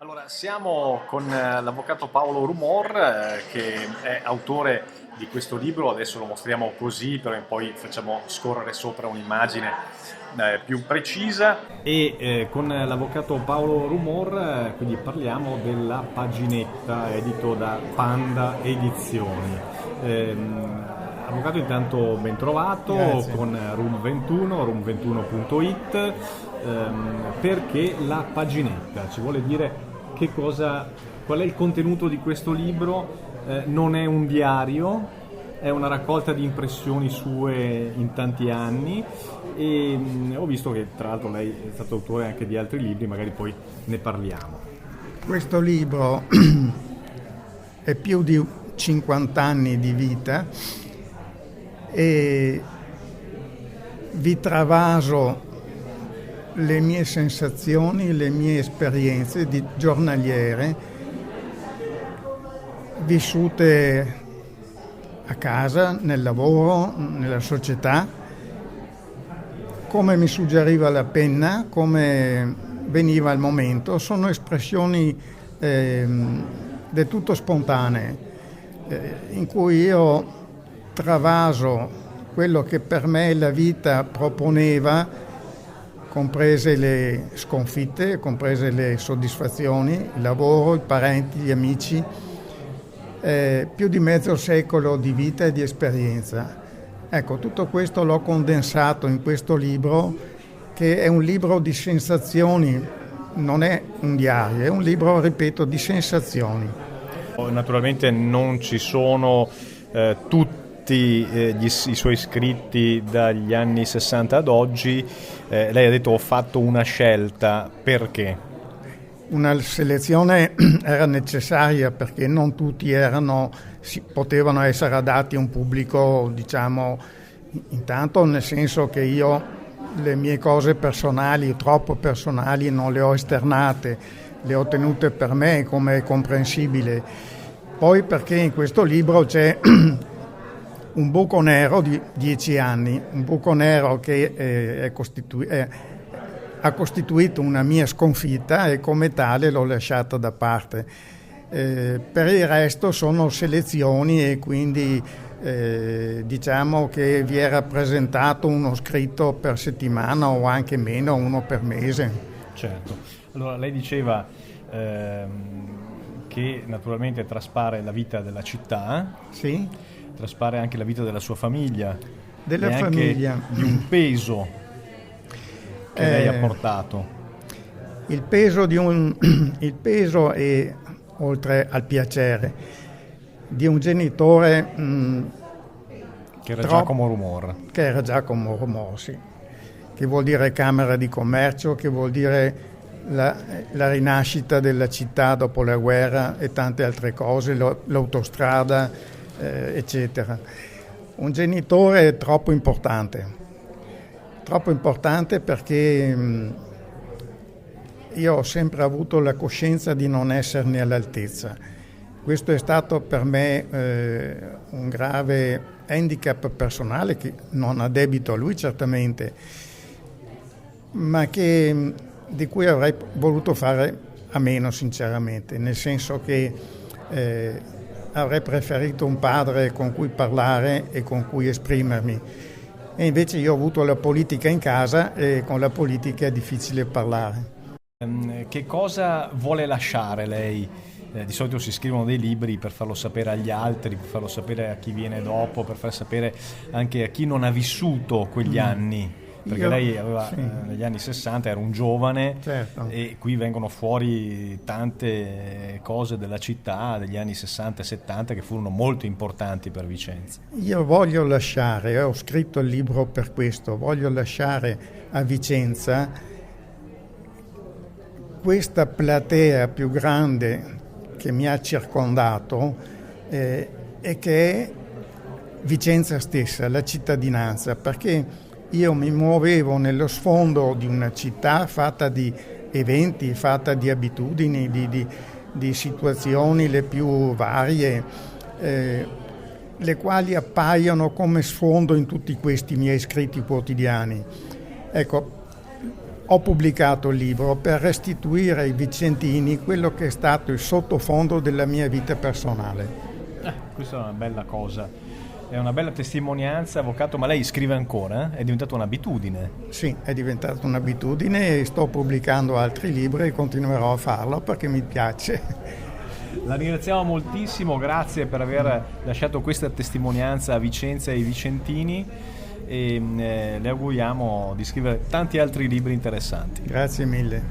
Allora, siamo con l'avvocato Paolo Rumor, che è autore di questo libro. Adesso lo mostriamo così, però poi facciamo scorrere sopra un'immagine più precisa. E con l'avvocato Paolo Rumor, quindi parliamo della paginetta, edito da Panda Edizioni. Avvocato, intanto ben trovato. Grazie. Con Room 21, room21.it. Perché la paginetta? Ci vuole dire qual è il contenuto di questo libro? Non è un diario, è una raccolta di impressioni sue in tanti anni e ho visto che tra l'altro lei è stato autore anche di altri libri, magari poi ne parliamo. Questo libro è più di 50 anni di vita e vi travaso le mie sensazioni, le mie esperienze di giornaliere vissute a casa, nel lavoro, nella società, come mi suggeriva la penna, come veniva il momento. Sono espressioni del tutto spontanee, in cui io travaso quello che per me la vita proponeva, comprese le sconfitte, comprese le soddisfazioni, il lavoro, i parenti, gli amici, più di mezzo secolo di vita e di esperienza. Ecco, tutto questo l'ho condensato in questo libro, che è un libro di sensazioni, non è un diario, è un libro, ripeto, di sensazioni. Naturalmente non ci sono tutti i suoi scritti dagli anni 60 ad oggi. Lei ha detto: ho fatto una scelta. Perché? Una selezione era necessaria perché non tutti potevano essere adatti a un pubblico, diciamo, intanto nel senso che io le mie cose personali, troppo personali, non le ho esternate, le ho tenute per me, come è comprensibile. Poi perché in questo libro c'è un buco nero di 10 anni, un buco nero che ha costituito una mia sconfitta e come tale l'ho lasciata da parte. Per il resto sono selezioni e quindi diciamo che vi è rappresentato uno scritto per settimana o anche meno, uno per mese. Certo. Allora, lei diceva che naturalmente traspare la vita della città, Sì? traspare anche la vita della sua famiglia, Della e famiglia. anche di un peso che lei ha portato. Il peso il peso è, oltre al piacere, di un genitore Che era Giacomo Rumor. che era Giacomo Rumor, sì. Che vuol dire Camera di Commercio, che vuol dire la rinascita della città dopo la guerra e tante altre cose, l'autostrada, eccetera. Un genitore troppo importante perché io ho sempre avuto la coscienza di non esserne all'altezza. Questo è stato per me un grave handicap personale che non addebito a lui certamente, ma di cui avrei voluto fare a meno sinceramente, nel senso che avrei preferito un padre con cui parlare e con cui esprimermi. E invece io ho avuto la politica in casa e con la politica è difficile parlare. Che cosa vuole lasciare lei? Di solito si scrivono dei libri per farlo sapere agli altri, per farlo sapere a chi viene dopo, per far sapere anche a chi non ha vissuto quegli anni. Perché lei aveva, sì, negli anni 60 era un giovane, certo. e qui vengono fuori tante cose della città degli anni 60 e 70 che furono molto importanti per Vicenza. Io voglio lasciare, ho scritto il libro per questo, voglio lasciare a Vicenza questa platea più grande che mi ha circondato e che è Vicenza stessa, la cittadinanza, perché io mi muovevo nello sfondo di una città fatta di eventi, fatta di abitudini, di situazioni le più varie, le quali appaiono come sfondo in tutti questi miei scritti quotidiani. Ecco, ho pubblicato il libro per restituire ai vicentini quello che è stato il sottofondo della mia vita personale. Questa è una bella cosa, è una bella testimonianza, avvocato, ma lei scrive ancora? È diventata un'abitudine? Sì, è diventata un'abitudine e sto pubblicando altri libri e continuerò a farlo perché mi piace. La ringraziamo moltissimo, grazie per aver lasciato questa testimonianza a Vicenza e ai vicentini e le auguriamo di scrivere tanti altri libri interessanti. Grazie mille.